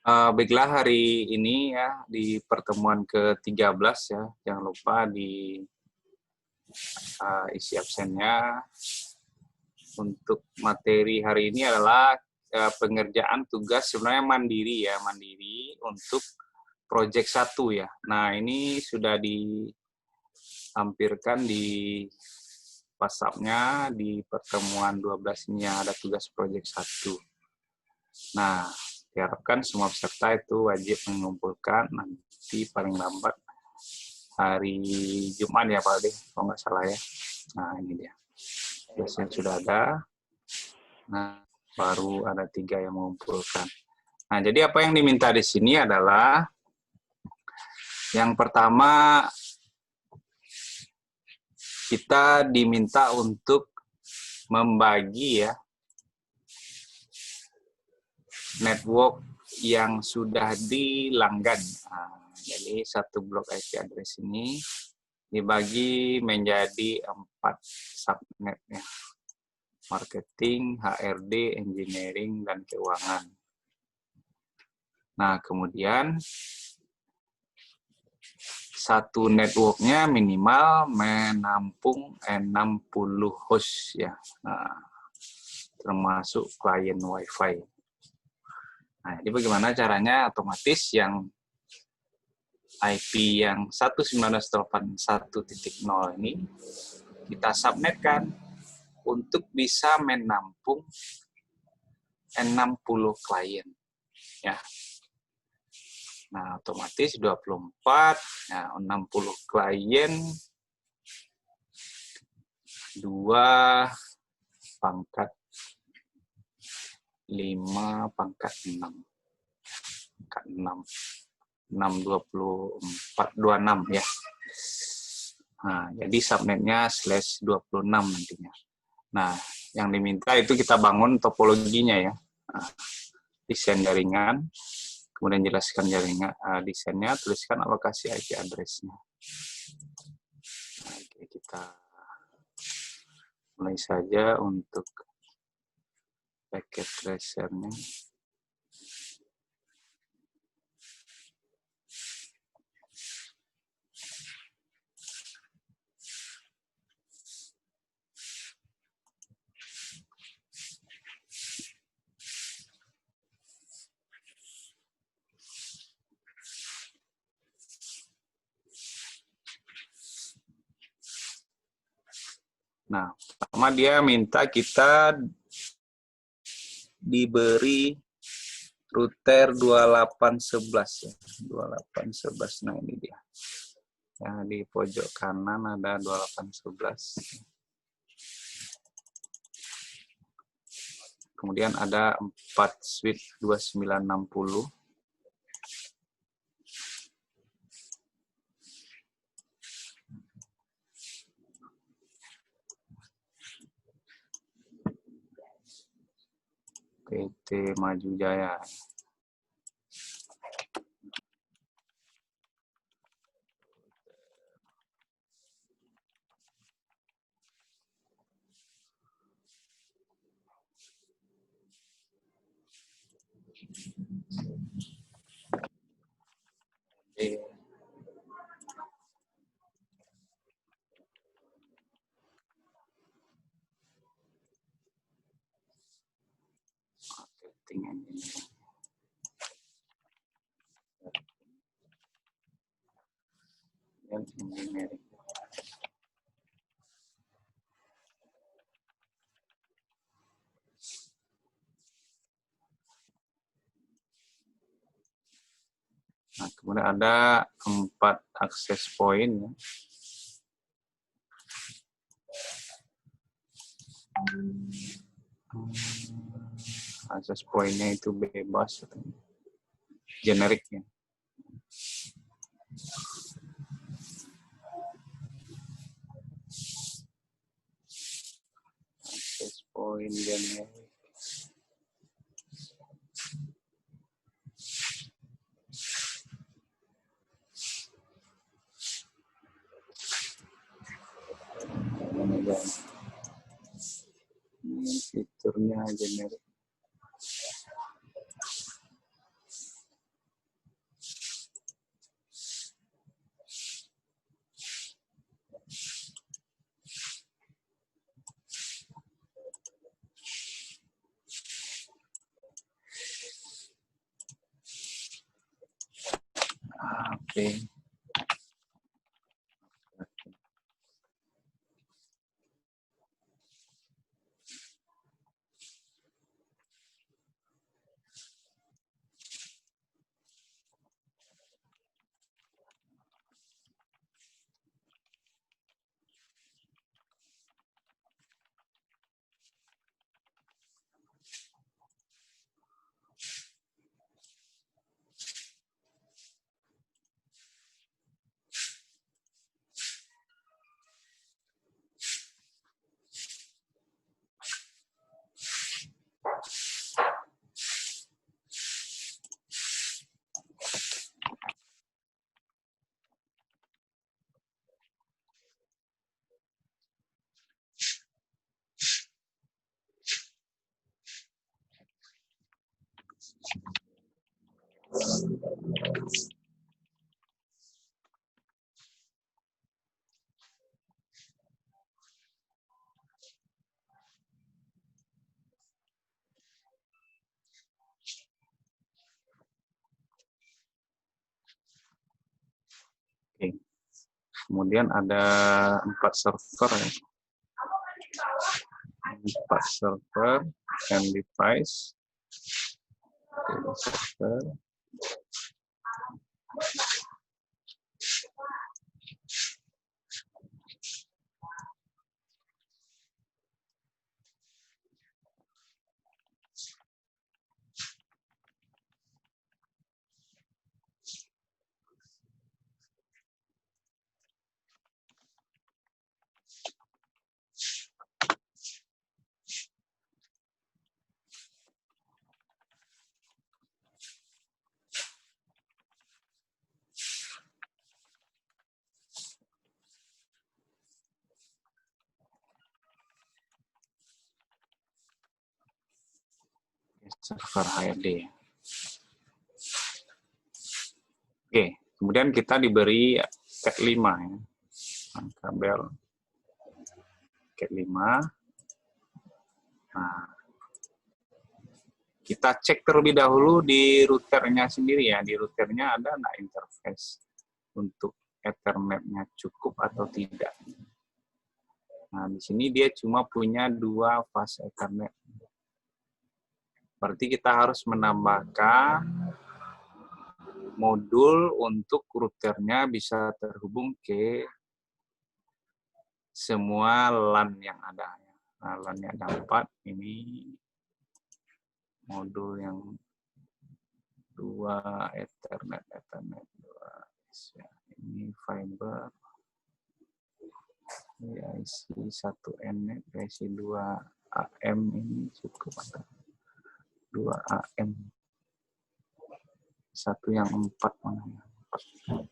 Baiklah, hari ini ya di pertemuan ke-13 ya, jangan lupa di isi absennya. Untuk materi hari ini adalah pengerjaan tugas sebenarnya mandiri ya, mandiri untuk proyek 1 ya. Nah, ini sudah ditampilkan di WhatsApp-nya di pertemuan 12 ini ada tugas proyek 1. Nah, diharapkan semua peserta itu wajib mengumpulkan nanti paling lambat hari Jumat ya Pak Ade, kalau nggak salah ya. Nah, ini dia. Biasanya sudah ada. Nah, baru ada 3 yang mengumpulkan. Nah, jadi apa yang diminta di sini adalah yang pertama kita diminta untuk membagi ya network yang sudah dilanggan. Nah, jadi satu blok IP address ini dibagi menjadi 4 subnet ya. Marketing, HRD, engineering, dan keuangan. Nah, kemudian satu networknya minimal menampung 60 host ya. Nah, termasuk klien WiFi. Nah, jadi bagaimana caranya? Otomatis yang IP yang 192.1.0 ini kita subnetkan untuk bisa menampung 60 klien ya. Nah, otomatis 24, nah 60 klien 2 pangkat 5 pangkat 6. Pangkat 6. 624 26 ya. Nah, jadi subnetnya /26 nantinya. Nah, yang diminta itu kita bangun topologinya ya. Nah, desain jaringan, kemudian jelaskan jaringan desainnya, tuliskan alokasi IP address-nya. Nah, oke, kita mulai saja untuk packet tracer-nya. Nah, pertama dia minta kita diberi router 2811 ya. 2811. Nah, ini dia. Ya, di pojok kanan ada 2811. Kemudian ada 4 switch 2960. PT Maju Jaya. Marketing engineering. Nah, kemudian ada 4 akses point ya. Akses point-nya itu bebas, generik ya. Akses point generik. Ini fiturnya generik. Oke. Oke. Kemudian ada 4 server ya. 4 server and device. Oke, server. Server HRD. Oke, kemudian kita diberi cat 5 ya. Kabel cat 5. Nah, kita cek terlebih dahulu di routernya sendiri ya. Di routernya ada nggak interface untuk Ethernet-nya cukup atau tidak. Nah, di sini dia cuma punya 2 fase Ethernet. Berarti kita harus menambahkan modul untuk routernya bisa terhubung ke semua LAN yang ada. Nah, LAN-nya ada 4, ini modul yang 2 Ethernet 2. Ya, ini fiber, ini IC 1 NNet, IC 2 AM ini cukup ada 2 AM. Satu yang 4 mana ya? 4.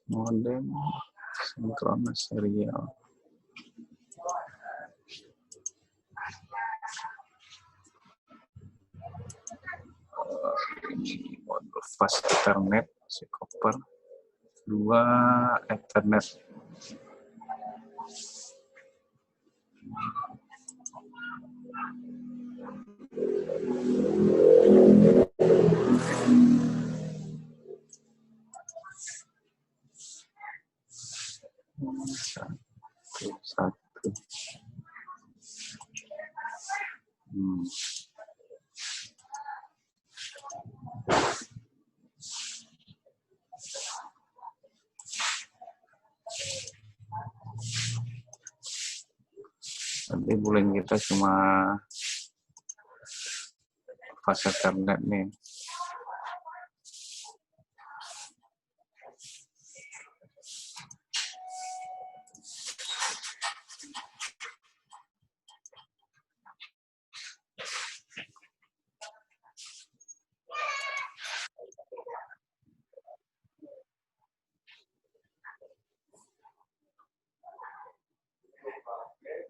Modem sinkronus serial. Ini modul fast Ethernet, si copper, 2 Ethernet. Satu. Nanti bulan kita cuma fase Ethernet nih.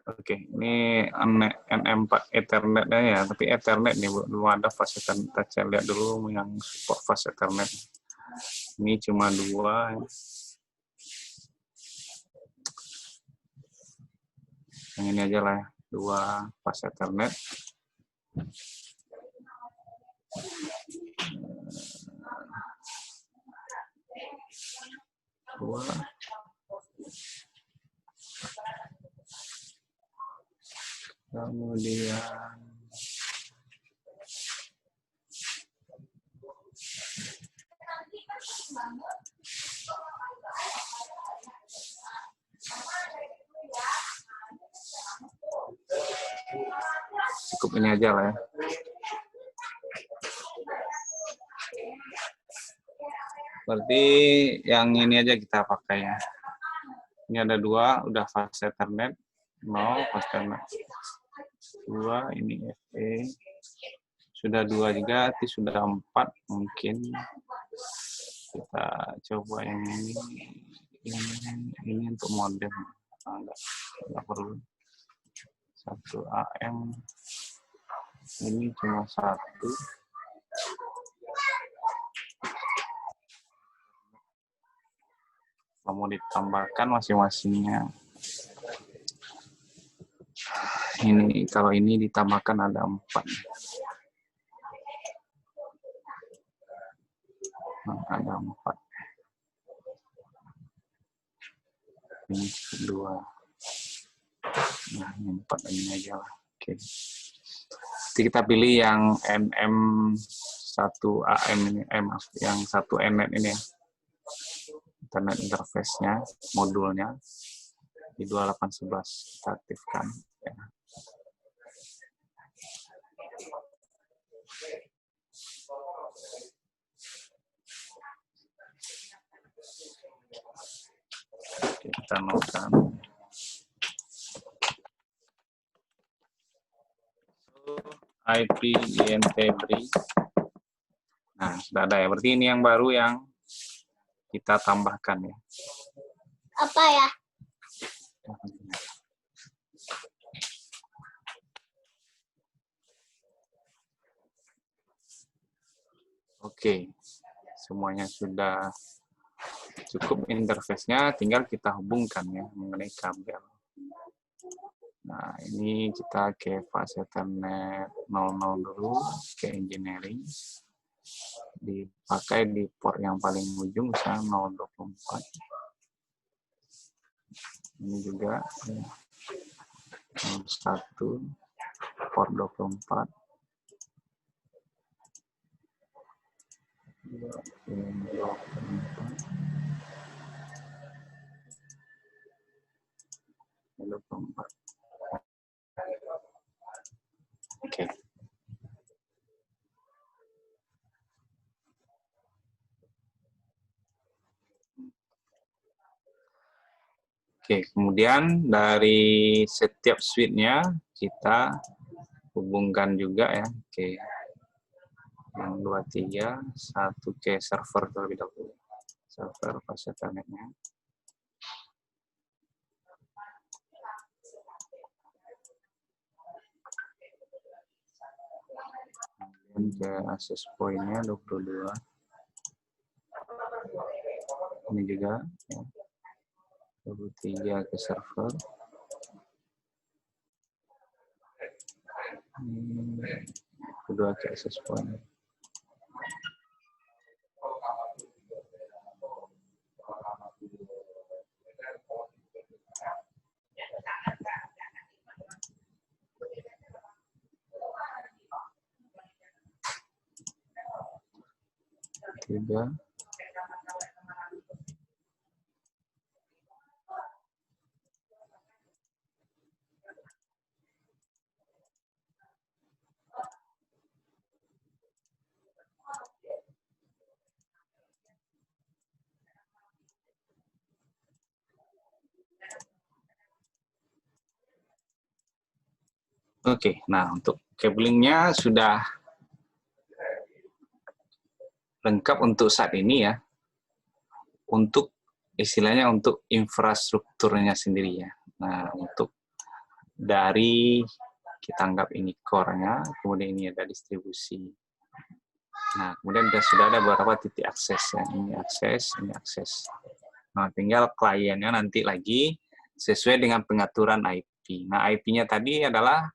Oke, ini NM4 Ethernet ya, tapi Ethernet nih belum ada fase Ethernet. Kita lihat dulu yang support fase Ethernet. Ini cuma 2. Yang ini aja lah ya. 2 fast Ethernet. Kemudian cukup ini aja lah ya. Berarti yang ini aja kita pakai ya. Ini ada 2, udah fast Ethernet, 0 fast Ethernet. 2, ini FE. Sudah 2 juga, nanti sudah 4 mungkin. Kita coba yang ini. Ini untuk modem. Enggak perlu. 1 AM. Ini cuma 1. Mau ditambahkan masing-masingnya. Ini kalau ini ditambahkan ada 4. Nah, ada 4. Ini 2. Nah, ini 4 ini aja lah. Oke. Jadi kita pilih yang NM1AM ini, yang 1 NNet ini ya. Internet interface-nya, modulnya di 2811 kita aktifkan ya. Oke, kita nolkan. IP INT3. Nah, sudah ada ya. Berarti ini yang baru yang kita tambahkan ya. Apa ya? Oke, semuanya sudah cukup interface-nya, tinggal kita hubungkan ya mengenai kabel. Nah, ini kita ke fast Ethernet 00 dulu, ke engineering. Dipakai di port yang paling ujung, misalnya 024. Ini juga ya. 01, port 24. 24. Oke. Oke, kemudian dari setiap switch-nya kita hubungkan juga ya. Oke. Yang 23, 1 ke server terlebih dahulu. Server fast Ethernet-nya. Kemudian ke access point-nya 22. Ini juga ya. 23 ke server. Kedua ke access point. Tiga. Oke, nah untuk cablingnya sudah lengkap untuk saat ini ya. Untuk istilahnya untuk infrastrukturnya sendiri ya. Nah, untuk dari kita anggap ini core-nya, kemudian ini ada distribusi. Nah, kemudian sudah ada beberapa titik akses ya. Ini akses, ini akses. Nah, tinggal kliennya nanti lagi sesuai dengan pengaturan IP IP. Nah, IP-nya tadi adalah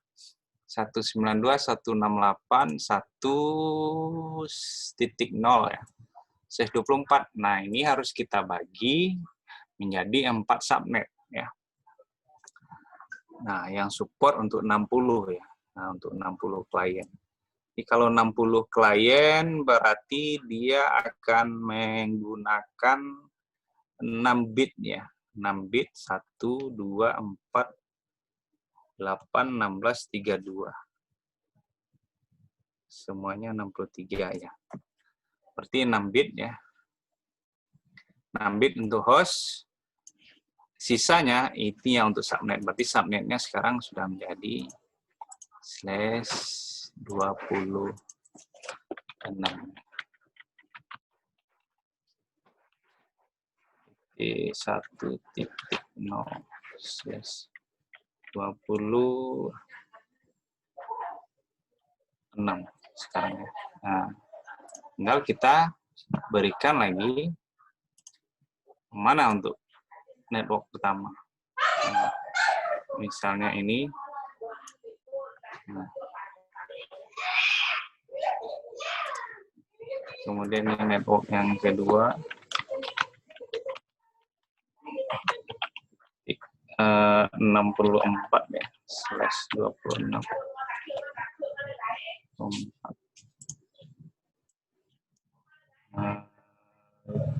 192.168.1.0 ya. Slash 24. Nah, ini harus kita bagi menjadi 4 subnet ya. Nah, yang support untuk 60 ya. Nah, untuk 60 klien. Jadi kalau 60 klien berarti dia akan menggunakan 6 bit ya. 6 bit 1 2 4 8 16 32. Semuanya 63 ya. Berarti 6 bit ya. 6 bit untuk host. Sisanya itu yang untuk subnet. Berarti subnetnya sekarang sudah menjadi /26. 1.0/26 sekarang ya. Nah, tinggal kita berikan lagi mana untuk network pertama. Nah, misalnya ini. Nah. Kemudian yang network yang kedua. 64 ya, /26.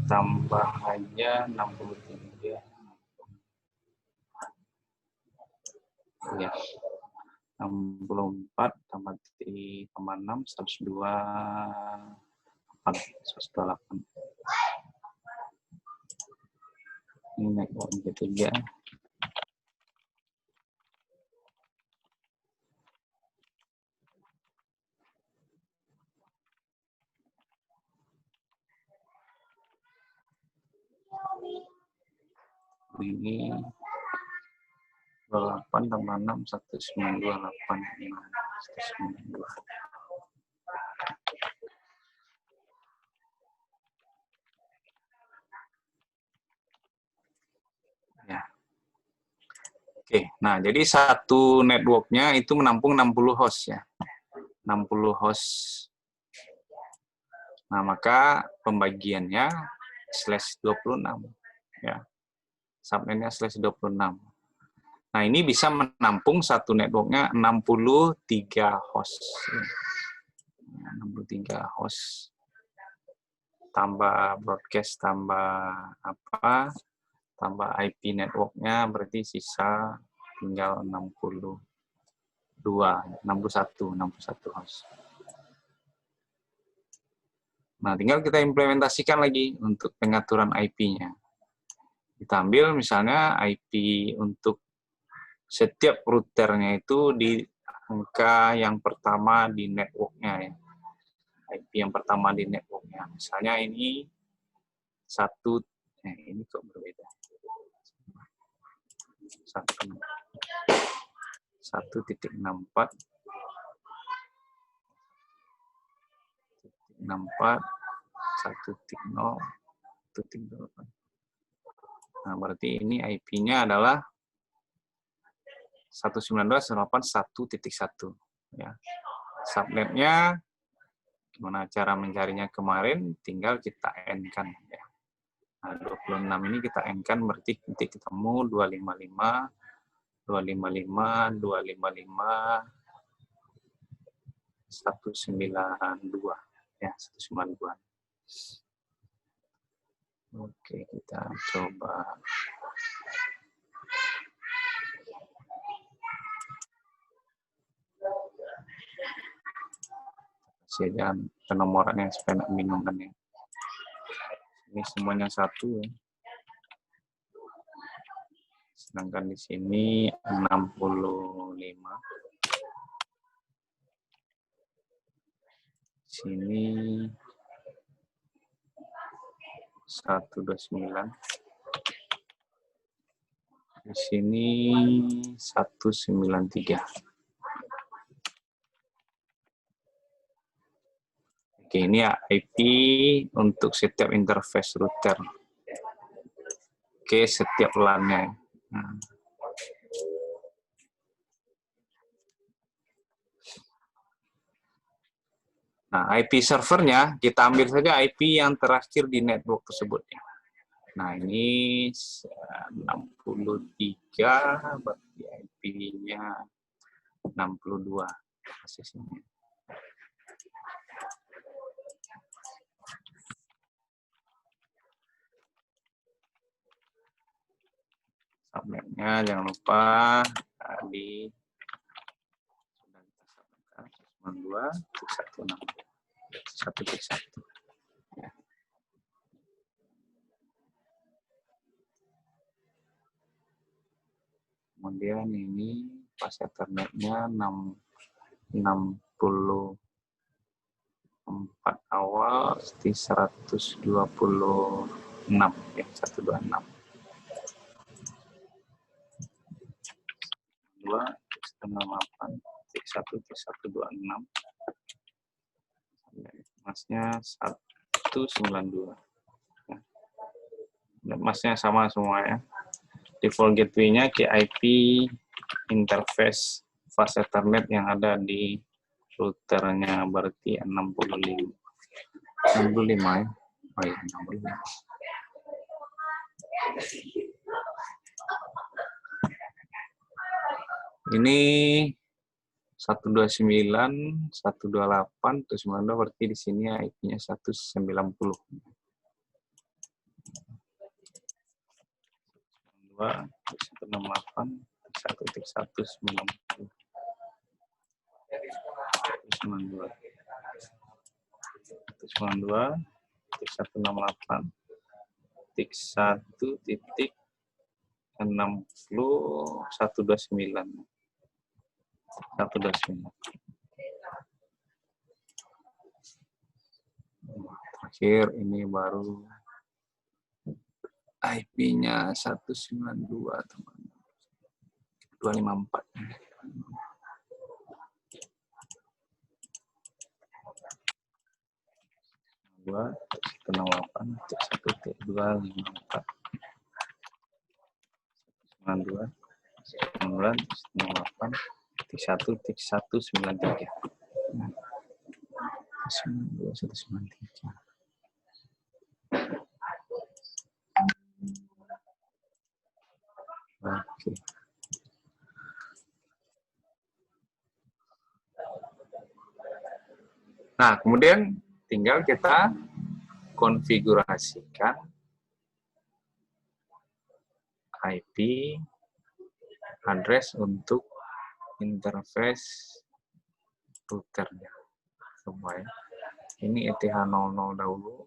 Tambah aja 63. Ya. 64 tambah 6 128. Ini network yang ketiga. Ini 28 tambah 6 1928. 192. Ya. Oke, nah jadi satu networknya itu menampung 60 host ya. 60 host. Nah, maka pembagiannya /26 ya. Subnetnya /26. Nah, ini bisa menampung satu networknya 63 host. 63 host. Tambah broadcast, tambah apa? Tambah IP networknya berarti sisa tinggal 61 host. Nah, tinggal kita implementasikan lagi untuk pengaturan IP-nya. Kita ambil misalnya IP untuk setiap routernya itu di angka yang pertama di networknya ya. IP yang pertama di networknya. Misalnya ini ini kok berbeda. 1.64 1.0 1.8. Nah, berarti ini IP-nya adalah 192.168.1.1 ya. Subnetnya gimana cara mencarinya kemarin, tinggal kita N-kan ya. Nah, 26 ini kita N-kan berarti titik ketemu 255 255 255 192 ya, 192. Oke, kita coba. Saja penomorannya supaya nggak bingung kan ya. Ini semuanya 1 ya. Sedangkan di sini 65. Sini 129. Di sini 193. Oke, ini ya IP untuk setiap interface router. Oke, setiap LAN-nya. Nah. Nah, IP servernya kita ambil saja IP yang terakhir di network tersebut. Nah, ini 63, berarti IP-nya 62 posisinya. Subnetnya jangan lupa di 92.161. Kemudian ini pas Ethernetnya 64 awal di 126 ya, 126. 2,8 masnya 192 ya. Masnya sama semua ya. Default gateway-nya ke IP interface fast Ethernet yang ada di routernya berarti 65 ya. Oh iya, 65. Ini 129, 128, 192 berarti di sini IP-nya 190. 168, 1.190. 192, 168, 1.60, 129. Terakhir ini baru IP-nya 192 teman. 254. 268 1.254 92 98 1.193 193. Oke. Nah, kemudian tinggal kita konfigurasikan IP address untuk interface routernya semua ya. Ini ETH00 dahulu.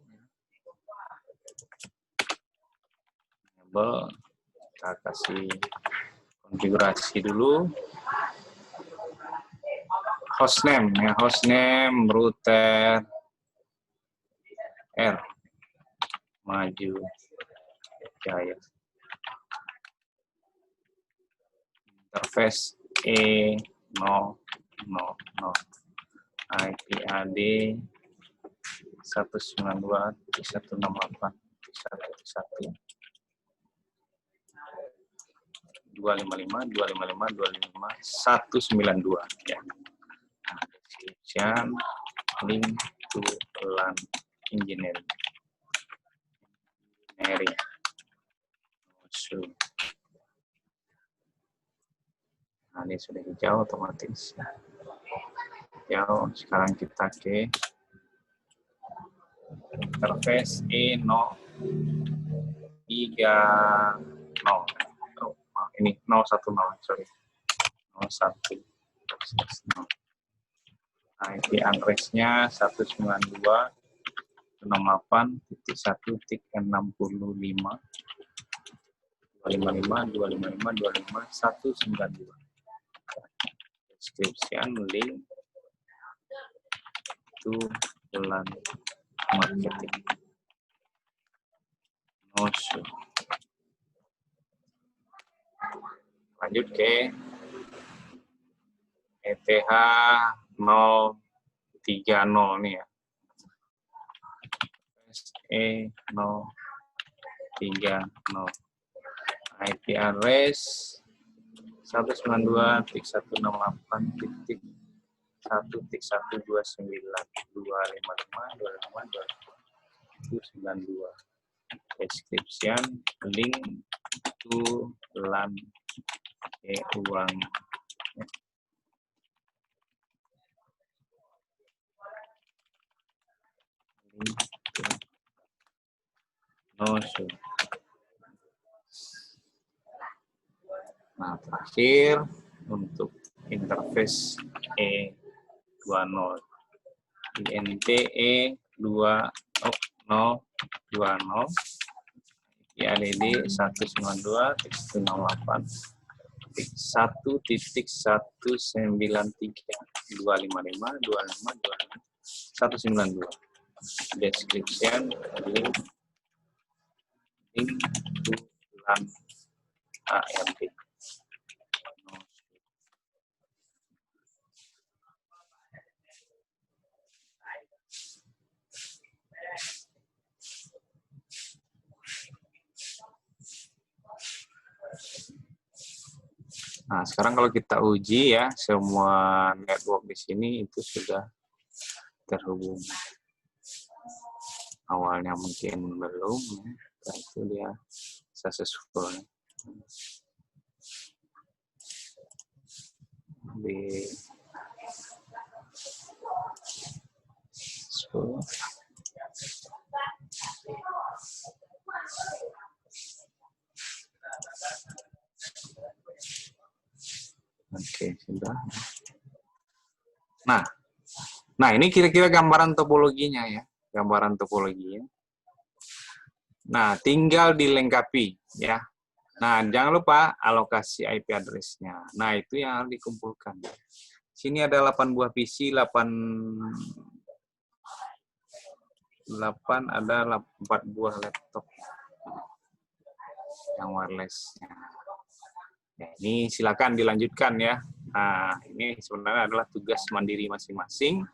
Enable, kita kasih konfigurasi dulu. Hostname ya, hostname router R maju jaya. Interface E00 IP AD 192.168.1.1 255 ya. Nah, description link to LAN engineering. Nah, ini sudah hijau otomatis. Hijau, sekarang kita ke interface E0 ini 010, sorry. 01. Nah, IP address-nya 192.168.1.65 255.255.255.192. Description link to LAN marketing. Lanjut ke ETH030 nih ya. E030. IP address 192.168.1.65 1.129.255.255.292 description link to LAN uang link to no show. Nah, terakhir untuk interface E20 INT E2020 IADD 192.193.255.255.192 description link to LAN ARP. Nah, sekarang kalau kita uji ya, semua network di sini itu sudah terhubung. Awalnya mungkin belum, ya. Itu dia successful. Di Oke, sudah. Nah ini kira-kira gambaran topologinya ya, gambaran topologinya. Nah, tinggal dilengkapi ya. Nah, jangan lupa alokasi IP address-nya. Nah, itu yang harus dikumpulkan. Sini ada 8 buah PC, 4 buah laptop yang wireless-nya. Nah, ini silakan dilanjutkan ya. Nah, ini sebenarnya adalah tugas mandiri masing-masing.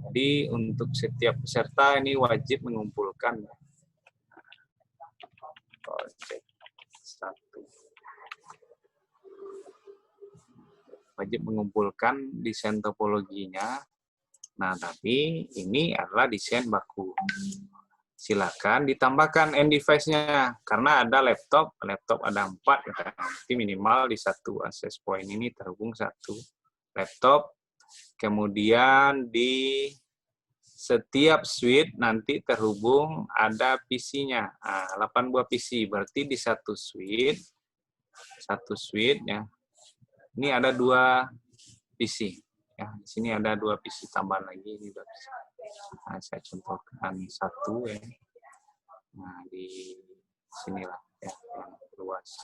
Jadi untuk setiap peserta ini wajib mengumpulkan project 1. Wajib mengumpulkan desain topologinya. Nah, tapi ini adalah desain baku. Silakan ditambahkan end device-nya karena ada laptop ada 4, berarti minimal di satu access point ini terhubung 1 laptop. Kemudian di setiap suite nanti terhubung ada PC-nya. Nah, 8 buah PC, berarti di satu suite ya. Ini ada 2 PC. Ya, di sini ada 2 PC tambahan lagi ini 2 PC. Nah, saya contohkan 1 ya. Nah, di sinilah ya yang luas.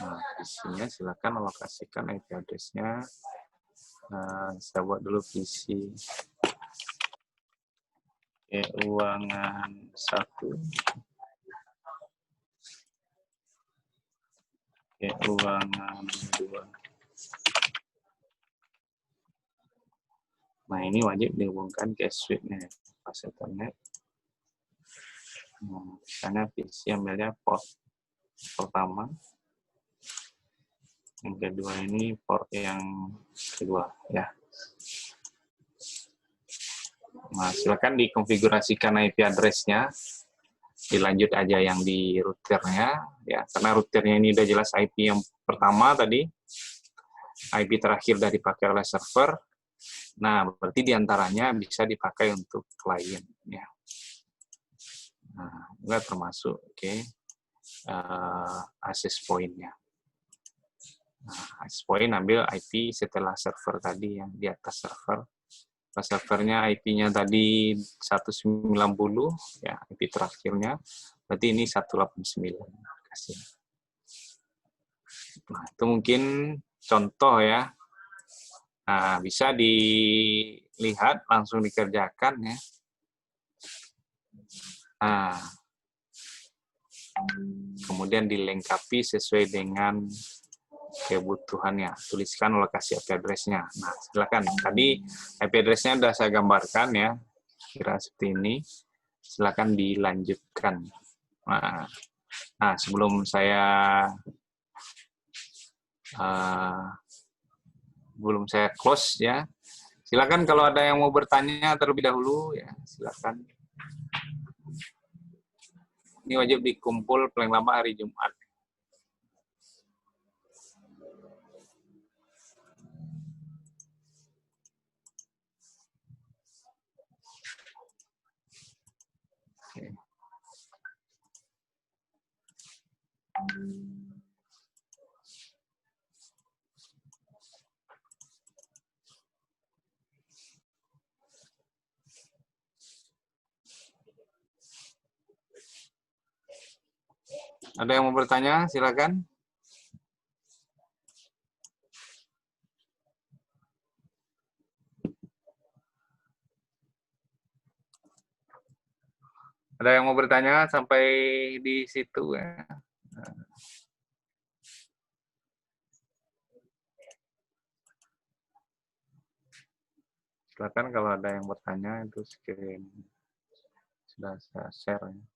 Nah, PC-nya silakan alokasikan IP address-nya. Saya buat dulu PC keuangan 1, keuangan 2. Nah, ini wajib dihubungkan ke suite-nya pas Ethernet. Nah, misalnya PC ambilnya port pertama. Yang kedua ini port yang kedua ya. Nah, silakan dikonfigurasikan IP address-nya. Dilanjut aja yang di routernya ya, karena routernya ini udah jelas IP yang pertama tadi. IP terakhir dari pakai oleh server. Nah, berarti diantaranya bisa dipakai untuk klien ya. Nah, enggak termasuk access point-nya. Nah, access point ambil IP setelah server tadi yang di atas server. Pas servernya IP-nya tadi 190 ya, IP terakhirnya. Berarti ini 189. Kasih. Nah, itu mungkin contoh ya. Nah, bisa dilihat langsung dikerjakan ya. Nah, kemudian dilengkapi sesuai dengan kebutuhannya. Tuliskan lokasi IP address-nya. Nah, silakan. Tadi IP address-nya sudah saya gambarkan ya. Kira seperti ini. Silakan dilanjutkan. Nah, sebelum saya close ya. Silakan kalau ada yang mau bertanya terlebih dahulu ya, silakan. Ini wajib dikumpul paling lama hari Jumat. Oke. Ada yang mau bertanya? Silakan. Ada yang mau bertanya sampai di situ ya? Silakan kalau ada yang bertanya itu screen sudah saya share ya.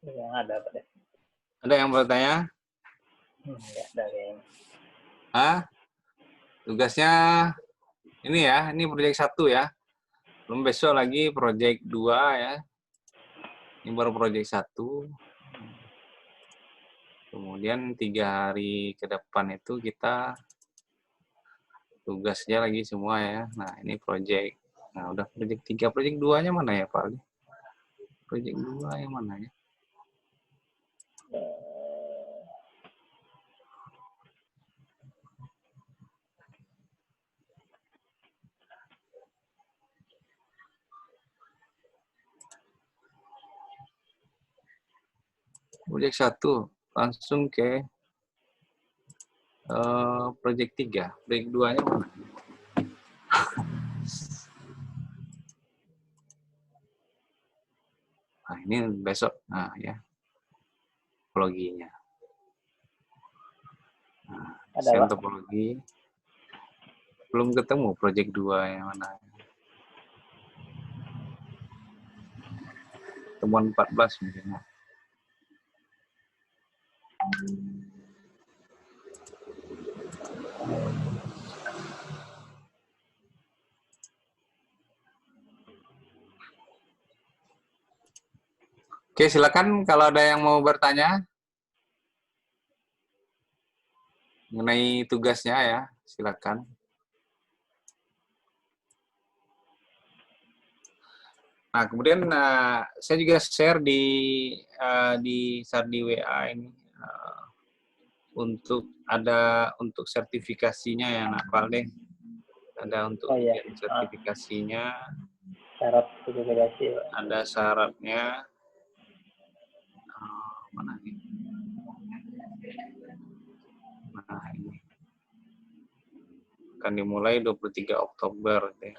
Yang ada apa deh? Ada yang bertanya? Enggak ada kayaknya. Tugasnya ini ya, ini proyek 1 ya. Belum besok lagi proyek 2 ya. Ini baru proyek 1. Kemudian 3 hari ke depan itu kita tugasnya lagi semua ya. Nah, ini proyek. Nah, udah proyek 3, proyek 2-nya mana ya, Pak Ali? Proyek 2 yang mana ya? Proyek 1 langsung ke proyek 3. Proyek 2-nya mana? Nah, ini besok. Nah, ya. Topologinya. Nah, desain topologi. Belum ketemu proyek 2 yang mana. Temuan 14 mungkin. Oke, silakan kalau ada yang mau bertanya mengenai tugasnya ya, silakan. Nah, kemudian saya juga share di WA ini untuk sertifikasinya ya, Pak deh. Ada untuk sertifikasinya. Syarat sertifikasi. Ada syaratnya. Mana ini? Nah, ini. Akan dimulai 23 Oktober. Deh.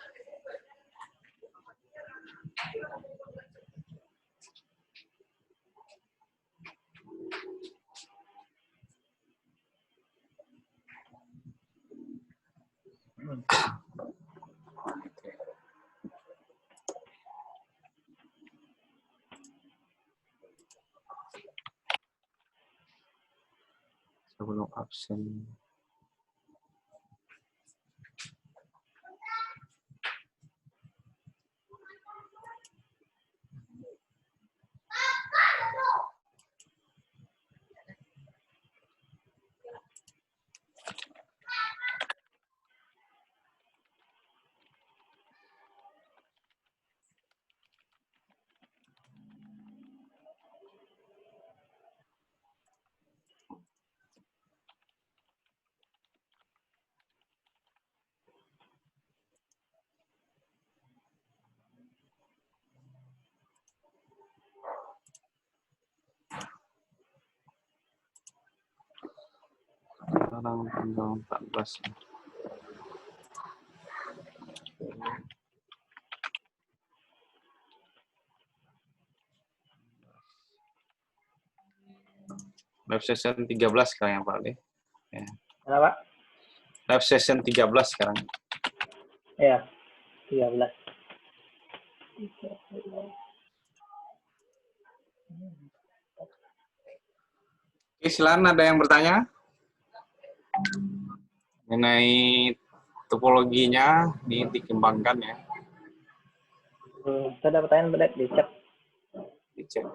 Sebelum absen. Sekarang tanggal 14. Live session 13 sekarang yang Pak Le. Ya. Kenapa? Live session 13 sekarang. Ya, 13. Oke, silakan ada yang bertanya mengenai topologinya dikembangkan ya. Saya ada pertanyaan boleh di chat. Dicek.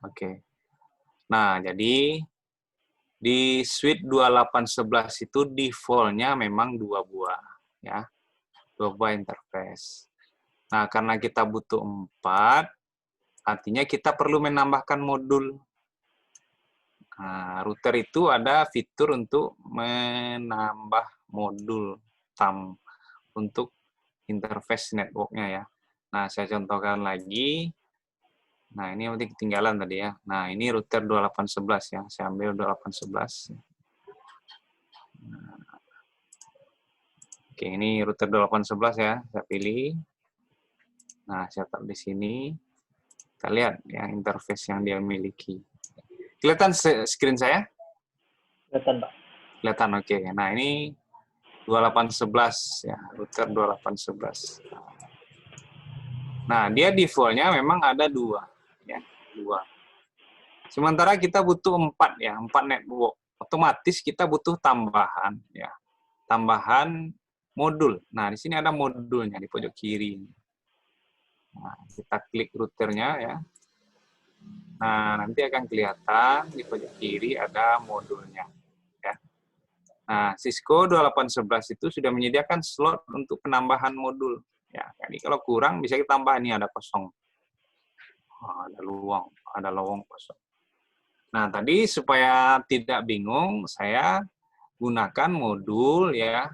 Oke. Nah, jadi di suite 2811 itu default-nya memang 2 buah ya. 2 buah interface. Nah, karena kita butuh 4, artinya kita perlu menambahkan modul. Nah, router itu ada fitur untuk menambah modul untuk interface network-nya ya. Nah, saya contohkan lagi. Nah, ini nanti ketinggalan tadi ya. Nah, ini router 2811 ya. Saya ambil 2811. Nah, oke, ini router 2811 ya. Saya pilih. Nah, saya taruh di sini. Kita lihat ya interface yang dia miliki. Kelihatan screen saya? Kelihatan, Pak. Kelihatan, oke. Nah, ini 2811 ya, router 2811. Nah, dia default-nya memang ada 2 ya, 2. Sementara kita butuh 4 ya, 4 network. Otomatis kita butuh tambahan ya. Tambahan modul. Nah, di sini ada modulnya di pojok kiri. Nah, kita klik routernya ya. Nah, nanti akan kelihatan di pojok kiri ada modulnya ya. Nah, Cisco 2811 itu sudah menyediakan slot untuk penambahan modul. Ya, jadi kalau kurang bisa kita tambah, ini ada kosong. Ada lowong kosong. Nah, tadi supaya tidak bingung, saya gunakan modul ya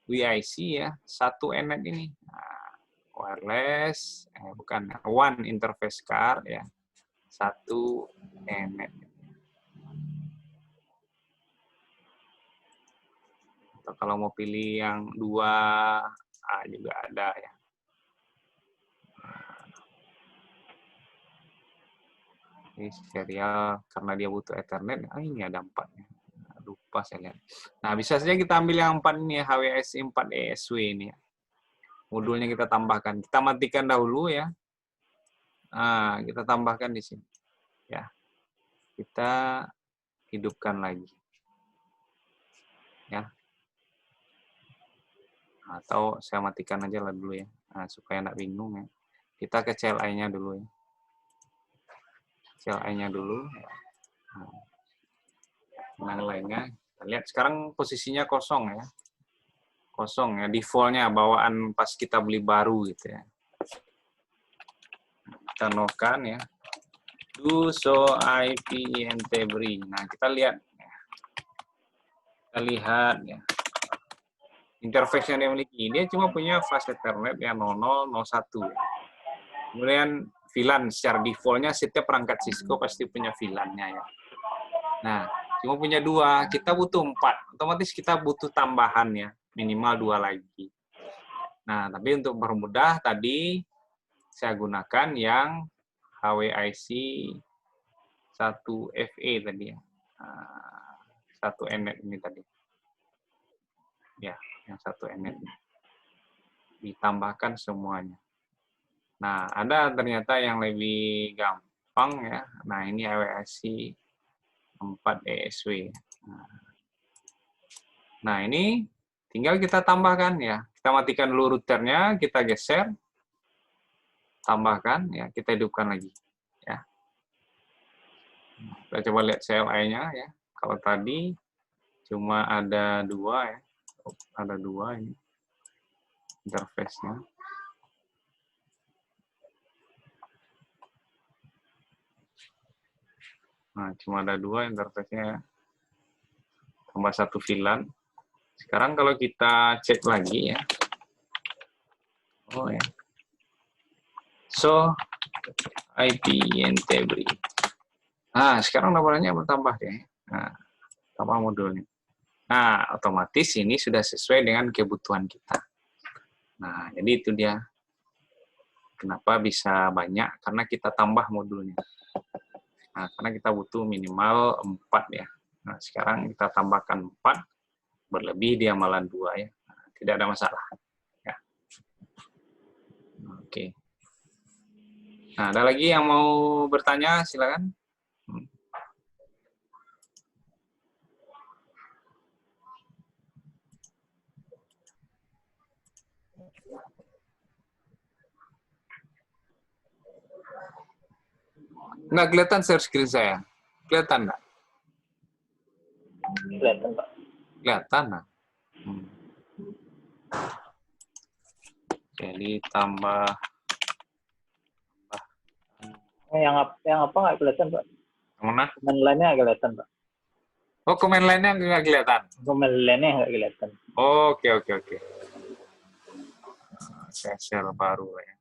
WIC ya, 1 Ethernet ini. Nah, wireless, bukan, one interface card ya, 1 Ethernet. Atau kalau mau pilih yang 2A juga ada ya. Ini serial karena dia butuh Ethernet. Ini ada 4-nya. Lupa saya lihat. Nah, bisa saja kita ambil yang 4 ini ya, HWIC 4 ESW ini ya. Modulnya kita tambahkan. Kita matikan dahulu ya. Nah, kita tambahkan di sini. Ya. Kita hidupkan lagi. Ya. Atau saya matikan aja lah dulu ya. Nah, supaya enggak bingung ya. Kita ke CLI-nya dulu ya. CLI-nya dulu. Nah, yang lainnya. Kita lihat sekarang posisinya kosong ya. Kosong ya. Default-nya bawaan pas kita beli baru gitu ya. Kita nokan ya. Do show IP entebri. Nah, kita lihat. Kita lihat ya. Interface yang dia miliki, dia cuma punya flash Ethernet yang 0001. Kemudian VLAN secara default-nya setiap perangkat Cisco pasti punya VLAN-nya ya. Nah, cuma punya 2, kita butuh 4. Otomatis kita butuh tambahan ya, minimal 2 lagi. Nah, tapi untuk mempermudah tadi saya gunakan yang HWIC 1FE tadi ya. 1 Ethernet ini tadi. Ya, yang 1 Ethernet. Ditambahkan semuanya. Nah, ada ternyata yang lebih gampang ya. Nah, ini HWIC 4 ESW. Nah, ini tinggal kita tambahkan ya. Kita matikan dulu routernya, kita geser, tambahkan ya, kita hidupkan lagi ya. Kita coba lihat CLI-nya ya. Kalau tadi cuma ada 2 ya. Ada 2 ini interface-nya. Nah, cuma ada 2 interface-nya. Tambah 1 VLAN. Sekarang kalau kita cek lagi ya. Oh ya. So, IP Entebri. Nah, sekarang nomornya bertambah deh. Nah, tambah modulnya. Nah, otomatis ini sudah sesuai dengan kebutuhan kita. Nah, jadi itu dia. Kenapa bisa banyak? Karena kita tambah modulnya. Nah, karena kita butuh minimal 4 ya. Nah, sekarang kita tambahkan 4, berlebih dia malah 2 ya. Nah, tidak ada masalah. Ya. Oke. Nah, ada lagi yang mau bertanya? Silakan. Nggak kelihatan share screen saya? Kelihatan nggak? Kelihatan, Pak. Kelihatan. Nah. Jadi tambah Yang apa nggak kelihatan, Pak? mana? Command line-nya nggak kelihatan, Pak. Oh, komen lainnya nggak kelihatan. Command line-nya nggak kelihatan. Oke. Saya share baru ya.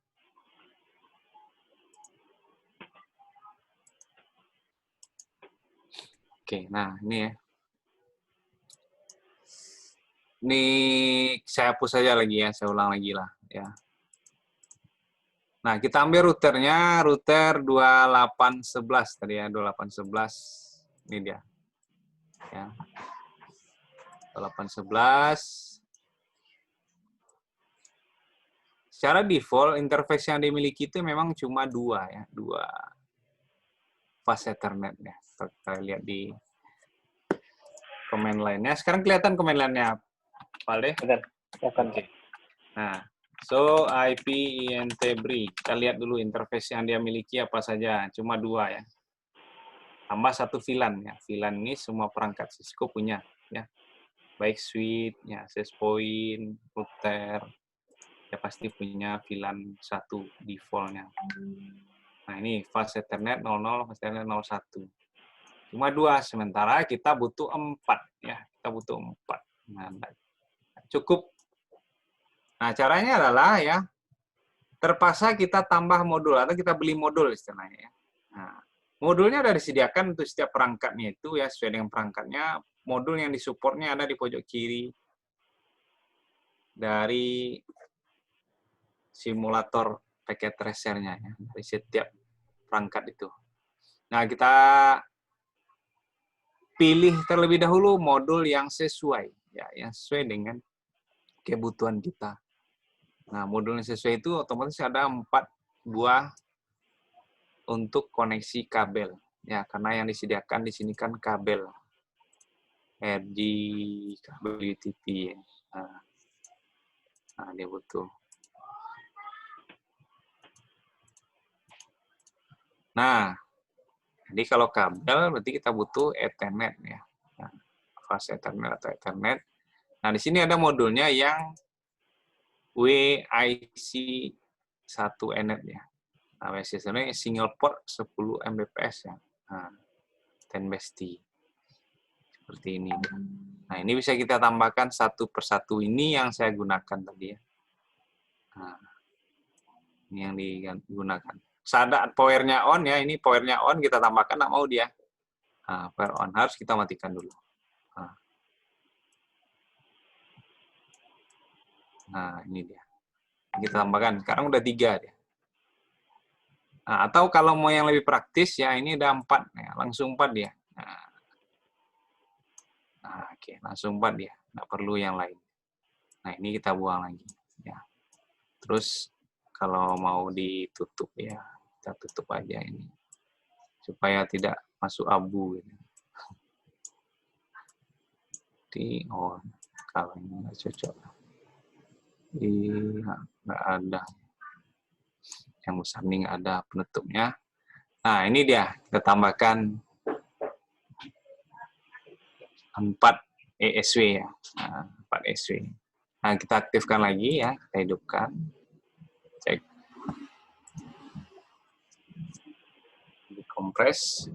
Oke, nah ini ya. Ini saya hapus saja lagi ya, saya ulang lagi lah ya. Nah, kita ambil routernya, router 2811 tadi ya, 2811. Ini dia. Ya. 2811. Secara default, interface yang dimiliki itu memang cuma 2 ya, 2 fast Ethernet ya. Kita lihat di command line-nya. Sekarang kelihatan command line-nya, Pak Alde? Kelihatan. Oke. Nah, so IP Entebri. Kita lihat dulu interface yang dia miliki apa saja. Cuma 2 ya. Tambah 1 VLAN ya. VLAN ini semua perangkat Cisco punya ya. Baik switch, ya, access point, router. Ya pasti punya VLAN 1 default-nya. Nah, ini fast Ethernet 00, fast Ethernet 01. Cuma 2, sementara kita butuh 4 ya. Kita butuh 4. Nah, cukup. Nah, caranya adalah ya terpaksa kita tambah modul atau kita beli modul istilahnya ya. Nah, modulnya sudah disediakan untuk setiap perangkatnya itu ya, sesuai dengan perangkatnya. Modul yang disupportnya ada di pojok kiri dari simulator packet tracer-nya ya, dari setiap perangkat itu. Nah, kita pilih terlebih dahulu modul yang sesuai ya, yang sesuai dengan kebutuhan kita. Nah, modul yang sesuai itu otomatis ada 4 buah untuk koneksi kabel ya, karena yang disediakan di sini kan kabel RG, kabel UTP ya. Nah, dia butuh. Nah, jadi kalau kabel berarti kita butuh Ethernet ya. Nah, fast Ethernet atau Ethernet. Nah, di sini ada modulnya yang WIC 1 Ethernet ya. Nah, WIC ini single port 10 Mbps ya. Nah, 10 besti. Seperti ini. Nah, ini bisa kita tambahkan satu persatu. Ini yang saya gunakan tadi ya. Nah, ini yang digunakan. Saat powernya on ya, ini powernya on, kita tambahkan, nggak mau dia. Nah, power on, harus kita matikan dulu. Nah, ini dia. Kita tambahkan, sekarang udah 3 dia. Nah, atau kalau mau yang lebih praktis ya, ini udah 4, ya, langsung 4 dia. Nah, oke, langsung 4 dia, nggak perlu yang lain. Nah, ini kita buang lagi. Ya. Terus kalau mau ditutup ya, kita tutup aja ini. Supaya tidak masuk abu. Gitu. Oh, kalau ini nggak cocok. Nggak ada. Yang samping ada penutupnya. Nah, ini dia. Kita tambahkan 4 ESW ya. Nah, 4 ESW. Nah, kita aktifkan lagi ya. Kita hidupkan. Cek. Dikompres.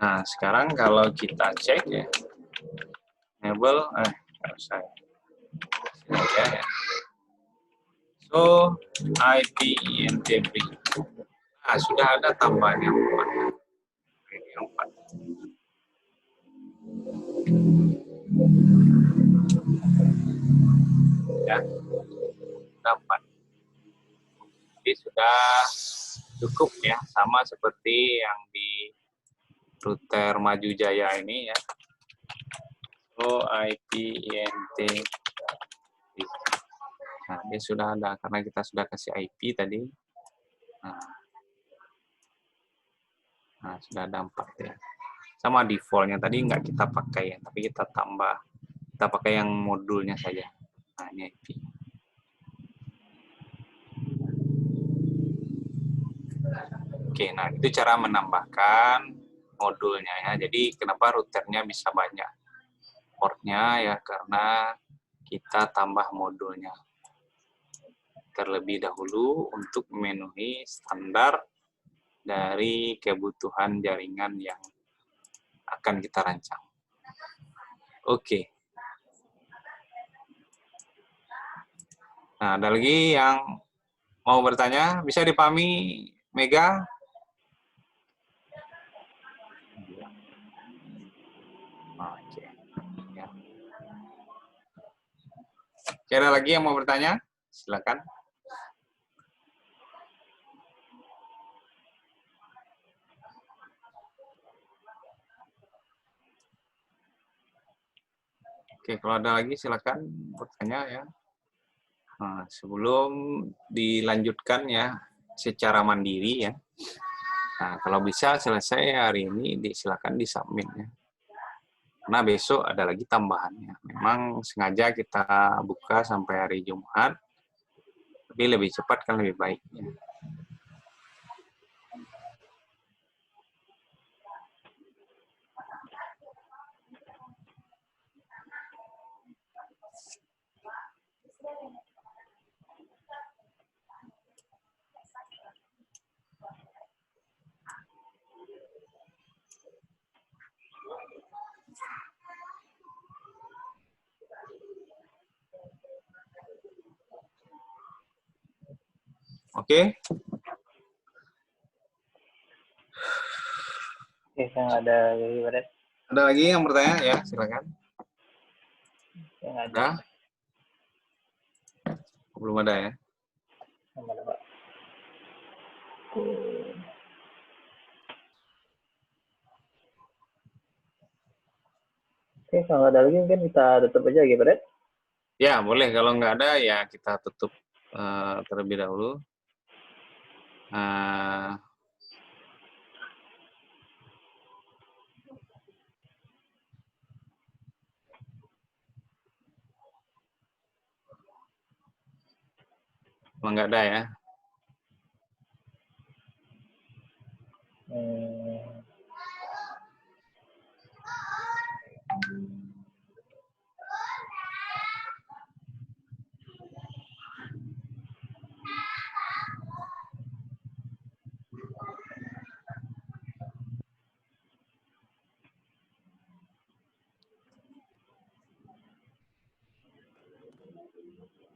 Nah, sekarang kalau kita cek ya, enable, nggak usah ya. Sini aja ya. So, IP INTB. Nah, sudah ada tambahnya 4. Ini 4. Ya, sudah 4. Jadi sudah cukup ya, sama seperti yang di router Maju Jaya ini ya. So, IP INT. Nah, dia sudah ada karena kita sudah kasih IP tadi. Nah, sudah ada 4 ya. Sama defaultnya tadi nggak kita pakai ya, tapi kita tambah. Kita pakai yang modulnya saja. Nah, ini IP. Oke, nah itu cara menambahkan modulnya ya. Jadi kenapa routernya bisa banyak portnya ya, karena kita tambah modulnya terlebih dahulu untuk memenuhi standar dari kebutuhan jaringan yang akan kita rancang. Oke. Nah, ada lagi yang mau bertanya? Bisa dipahami, Mega? Oke. Ya. Ada lagi yang mau bertanya? Silakan. Oke, kalau ada lagi silakan bertanya ya. Nah, sebelum dilanjutkan ya secara mandiri ya. Nah, kalau bisa selesai hari ini silakan disubmit ya. Karena besok ada lagi tambahannya. Memang sengaja kita buka sampai hari Jumat, tapi lebih cepat kan lebih baik ya. Oke. Oke, saya nggak ada lagi, Pak. Ada lagi yang bertanya ya, silakan. Saya nggak ada. Ada? Belum ada ya? Nggak ada, Pak. Oke, kalau nggak ada lagi mungkin kita tutup aja gitu, Pak. Ya, boleh. Kalau nggak ada, ya kita tutup terlebih dahulu. Kalau nggak ada ya.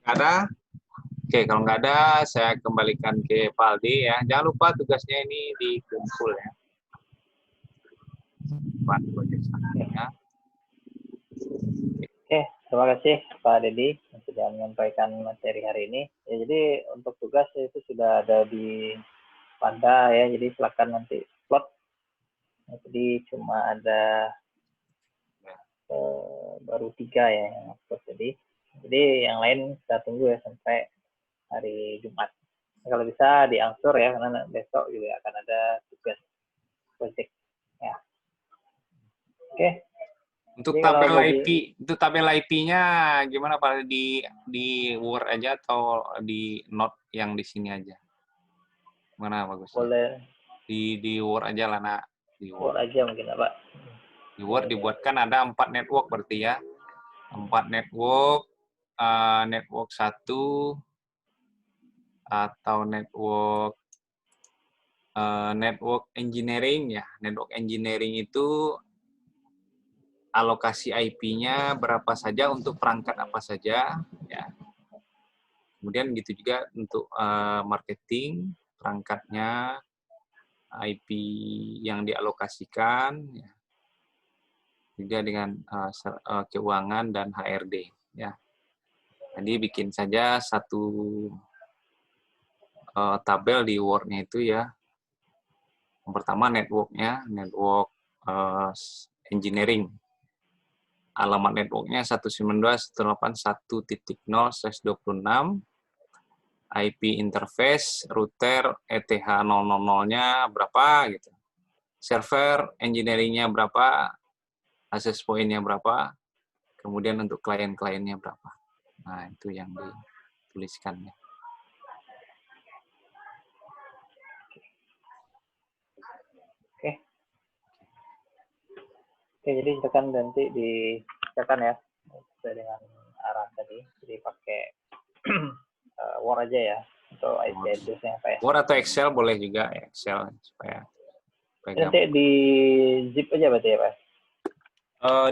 Nggak ada? Oke, kalau nggak ada, saya kembalikan ke Pak Aldi ya. Jangan lupa tugasnya ini dikumpul ya. Ya. Oke, terima kasih Pak Dedi yang sudah menyampaikan materi hari ini. Ya, jadi untuk tugas itu sudah ada di Panda ya, jadi silakan nanti plot. Jadi cuma ada baru 3 ya yang upload jadi yang lain kita tunggu ya sampai hari Jumat. Nah, kalau bisa diangsur ya karena besok juga akan ada tugas project ya. Oke. Untuk Jadi tabel kalau IP, itu tabel IP-nya gimana Pak? Di Word aja atau di Note yang di sini aja? Mana bagusnya? boleh Di Word aja lah, Nak. Di Word Word. aja mungkin Pak. Di Word dibuatkan ada 4 network berarti ya. 4 network, network 1 atau network network engineering ya. Network engineering itu alokasi IP-nya berapa saja untuk perangkat apa saja ya. Kemudian gitu juga untuk marketing, perangkatnya, IP yang dialokasikan, ya. Juga dengan keuangan dan HRD. Ya. Jadi bikin saja satu tabel di Word-nya itu ya. Yang pertama network-nya, network engineering. Alamat network-nya 192.168.1.0/26. IP interface, router, ETH000-nya berapa gitu. Server engineering-nya berapa, access point-nya berapa, kemudian untuk klien-kliennya berapa. Nah, itu yang dituliskannya. Oke, jadi tekan nanti ditekan ya sesuai dengan arah tadi. Jadi pakai Word aja ya untuk IP address-nya Pak ya. Word atau Excel boleh juga, Excel supaya Nanti di zip aja berarti ya Pak?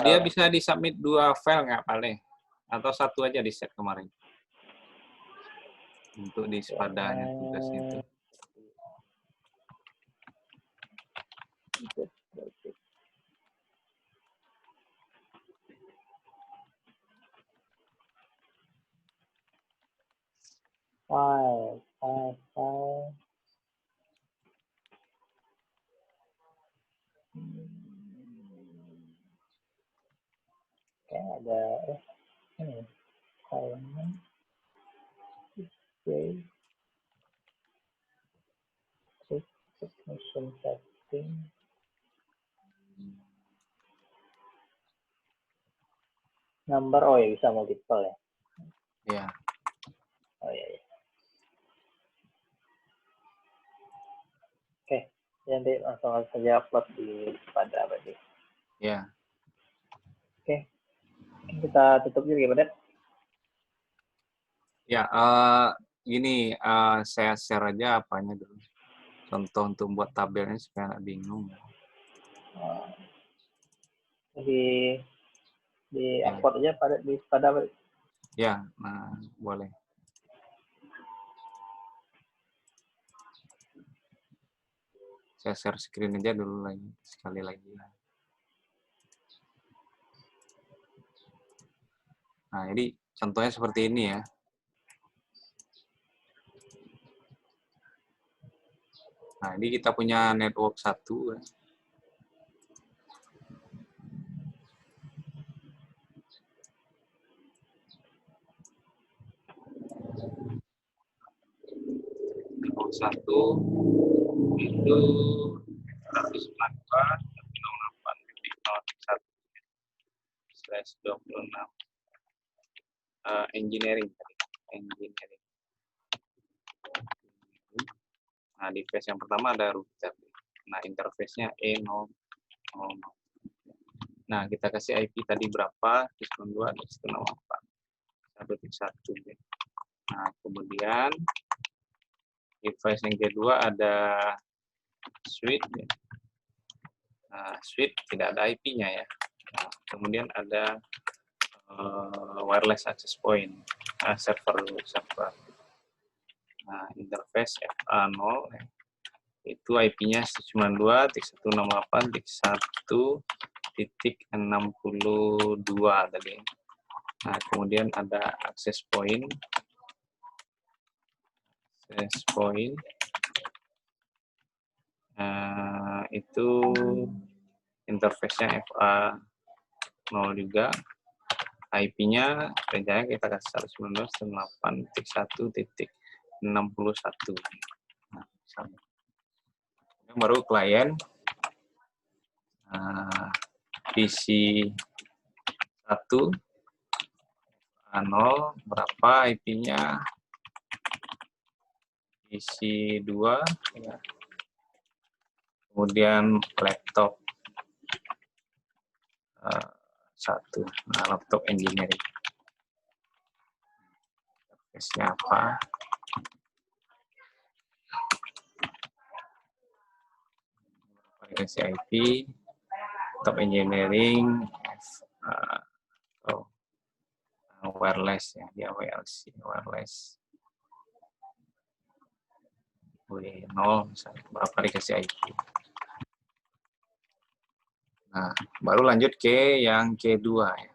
dia bisa disubmit 2 file nggak paling, atau satu aja di set kemarin untuk di sepadanya tugasnya itu. File. Oke, ada ini halaman display technician setting number. Oh ya, bisa multiple ya. Ya. Oh iya, iya. Oke, nanti langsung saja upload pada berarti. Ya. Oke, kita tutup juga ya, Ya, gini, saya share aja apanya dulu. Contoh untuk buat tabelnya supaya nggak bingung. Di upload aja pada ya, nah boleh. Saya share screen aja dulu lagi, sekali lagi. Nah, jadi contohnya seperti ini ya. Nah, ini kita punya network 1. Ya. Network 1 itu 194.0.1/26 engineering. Engineering. Nah, di phase yang pertama ada router. Nah, interface-nya E000. Nah, kita kasih IP tadi berapa? 192.168.1.1. Nah, kemudian di phase yang kedua ada switch. Nah, switch tidak ada IP-nya ya. Nah, kemudian ada wireless access point, server. Nah, interface FA0 ya. Itu IP-nya 192.168.1.62 tadi. Nah, kemudian ada access point. Itu interface-nya FA0 juga. IP-nya rencananya kita kasih 192.168.1.61. Nah, misalnya. Baru klien PC 1 0 berapa IP-nya, PC 2 ya. Kemudian laptop 1, nah laptop engineering interface-nya apa. aplikasi IP, top engineering, atau wireless ya, dia WLC, wireless. W0 misalnya, berapa dikasih IP. Nah, baru lanjut ke yang kedua ya.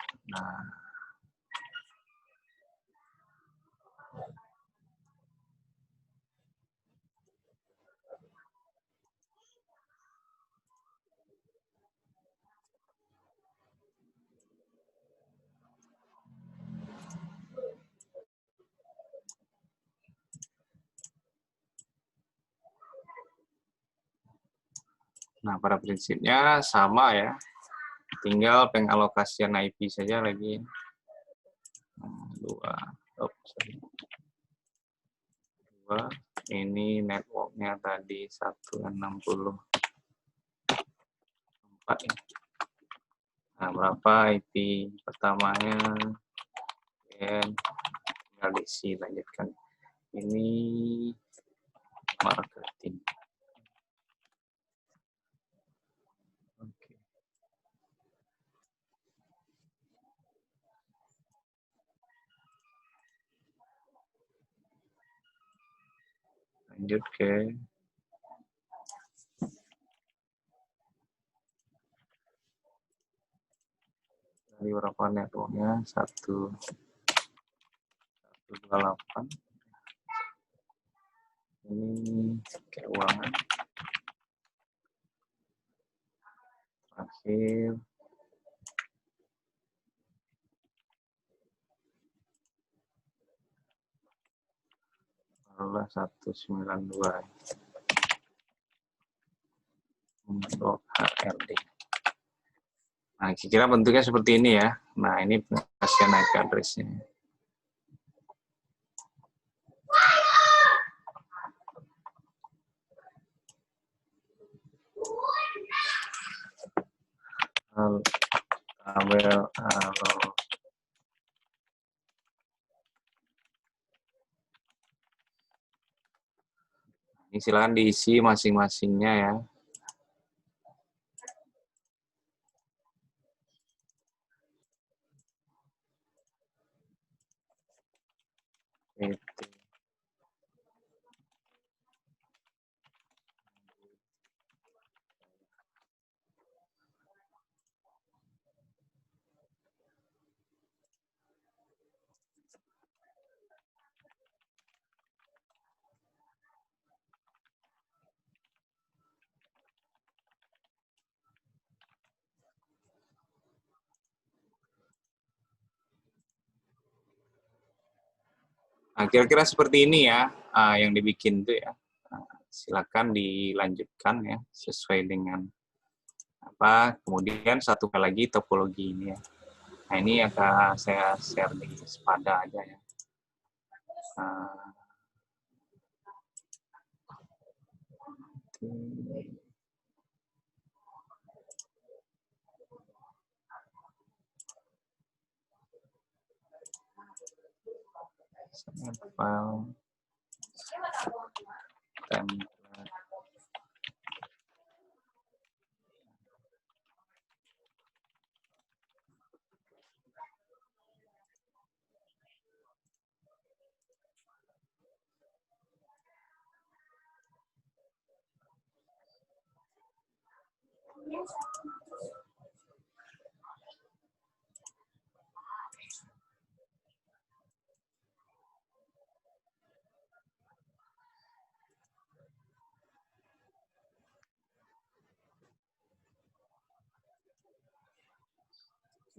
Nah, pada prinsipnya sama ya. Tinggal pengalokasian IP saja lagi. Dua. Ini networknya tadi 164 ya. Nah, berapa IP pertamanya? Dan tinggal diisi, lanjutkan. Ini marketing. Oke. Lanjut ke dari berapa networknya? 128. Ini keuangan. Terakhir. Taruhlah 192 untuk HRD. Nah, kira-kira bentuknya seperti ini ya. Nah, ini pengasihan IP address-nya. Tabel ini silakan diisi masing-masingnya ya. Nah, kira-kira seperti ini ya yang dibikin tuh ya. Silakan dilanjutkan ya sesuai dengan apa. Kemudian satu kali lagi topologi ini ya. Nah, ini akan saya share di Spada aja ya. File template.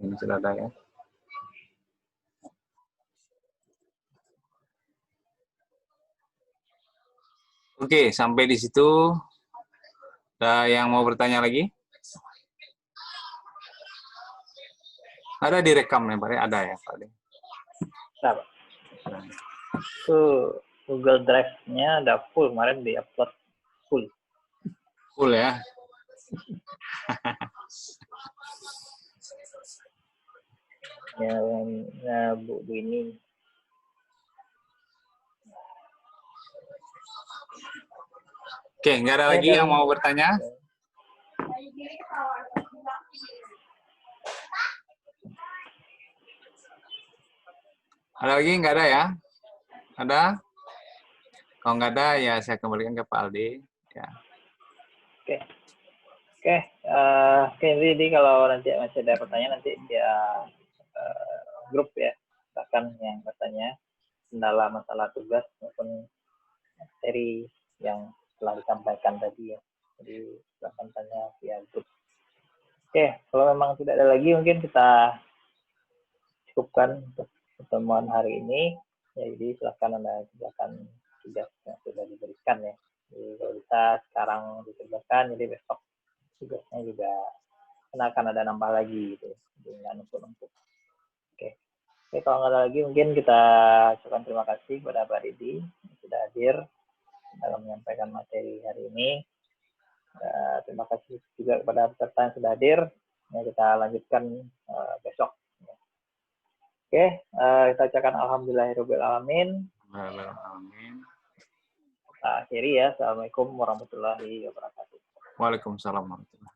Ini sudah ada ya. Oke, sampai di situ. Ada yang mau bertanya lagi? Ada direkam ya, Pak? Ada ya, Pak? Nah, itu Google Drive-nya udah full, kemarin di-upload full. Full ya? Ya, Bu ini. Oke, nggak ada lagi yang mau bertanya? Ada lagi? Nggak ada ya? Ada? Kalau nggak ada, ya saya kembalikan ke Pak Aldi. Ya. Oke. Oke, oke, jadi kalau nanti masih ada pertanyaan nanti ya grup ya, bahkan yang bertanya kendala masalah tugas maupun materi yang telah disampaikan tadi ya. Jadi silahkan tanya via grup. Oke, kalau memang tidak ada lagi mungkin kita cukupkan untuk pertemuan hari ini. Ya, jadi silahkan Anda kerjakan tugas yang sudah diberikan ya. Jadi kalau bisa sekarang dikerjakan, jadi besok tugasnya juga akan ada nambah lagi gitu. Jadi nggak numpuk-numpuk. Oke. Oke, kalau nggak ada lagi mungkin kita ucapkan terima kasih kepada Pak Didi yang sudah hadir dalam menyampaikan materi hari ini. Terima kasih juga kepada peserta yang sudah hadir. Ya, kita lanjutkan besok. Oke, kita ucapkan alhamdulillahirobbilalamin. Amin. Kita akhiri ya. Assalamualaikum warahmatullahi wabarakatuh. Waalaikumsalam warahmatullahi wabarakatuh.